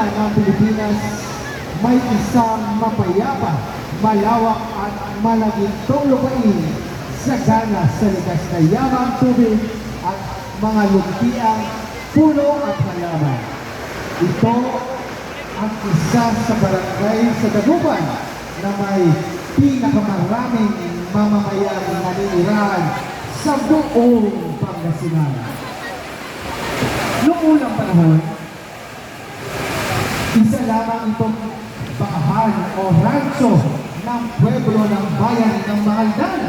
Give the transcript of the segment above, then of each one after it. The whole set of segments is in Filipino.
Ina ng Pilipinas, may isang mapayapa, malawak at malagintong lupain, sagana sa likas na yamang tubig at mga lumpiang puno at halaman. Ito ang isa sa barangay sa Dagupan na may pinakamaraming mamamayang naninirahan sa buong Pangasinan. Noong unang panahon, isa lamang itong bakahan o rancho ng pueblo ng bayan ng Mahaldan.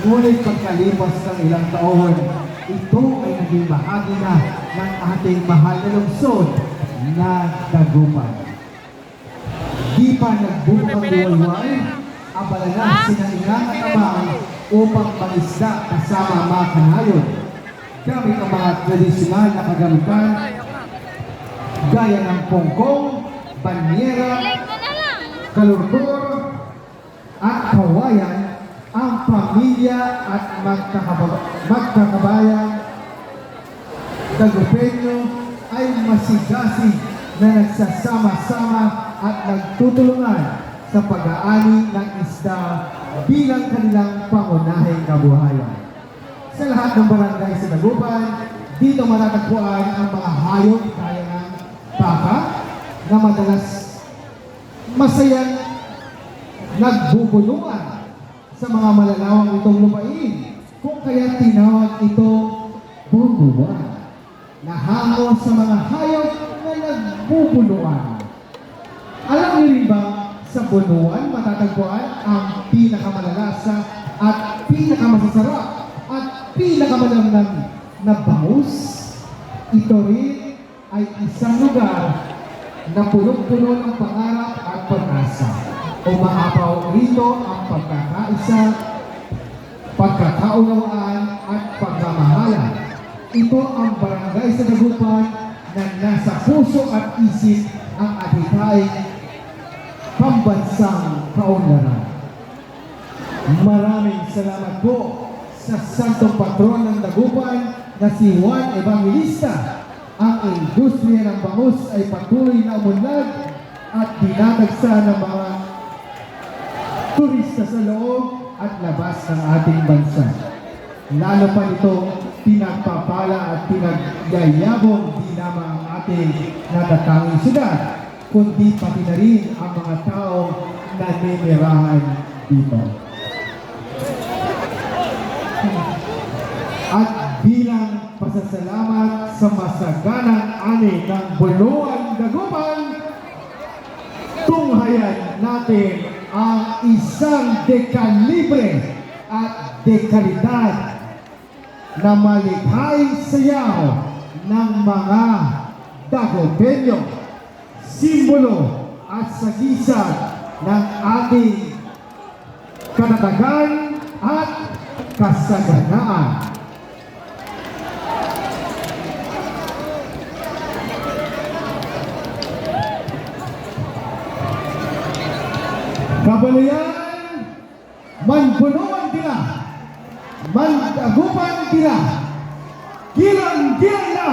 Ngunit pagkalipas ng ilang taon, ito ay naging bahagi na ng ating mahal na lungsod na Dagupan. Di pa nagbukang luwalwal, abala na sina Inang at Amang upang mangisda kasama ang mga kanayon. Gamit ang mga tradisyonal na kagamitan gaya ng pongkong, banyera, kalurdur, at kawayan, ang pamilya at magkakabayan Dagupeño ay masigasig na nagsasama-sama at nagtutulungan sa pag-aani ng isda bilang kanilang pangunahing kabuhayan. Sa lahat ng barangay sa Dagupan, dito matatagpuan ang mga hayop gaya ng baka na madalas masayang nagbubulungan sa mga malalawang itong lupain, kung kaya tinawag ito bunuan, na hango sa mga hayop na nagbubuluan. Alam niyo rin ba, sa bunuan matatagpuan ang pinakamalasa at pinakamasasarap at pinakamalamnam na bangus? Ito rin ay isang lugar na punong-puno ng pangarap at pag-asa. Umaapaw rito ang pagkakaisa, pagkakaunawaan at pagmamahalan. Ito ang barangay sa Dagupan na nasa puso at isip ang adhikain pambansang kaunlaran. Maraming salamat po sa Santong Patron ng Dagupan na si Juan Evangelista. Ang industriya ng bangus ay patuloy na umunlad at dinadagsa ng mga turista sa loob at labas ng ating bansa. Lalo pa nito pinagpapala at pinagyayabong di lamang ang ating natatanging syudad, kundi pati na rin ang mga taong naninirahan dito. At bilang pasasalamat sa masaganang ani ng Bunuan Dagupan, tunghayan natin ang isang dekalibre at dekalidad na malikhaing sayaw ng mga Dagupeño, simbolo at sagisag ng ating katatagan at kasaganaan. Kabalayan, manbunuan tila, mandagupan tila, gilang-gilang na!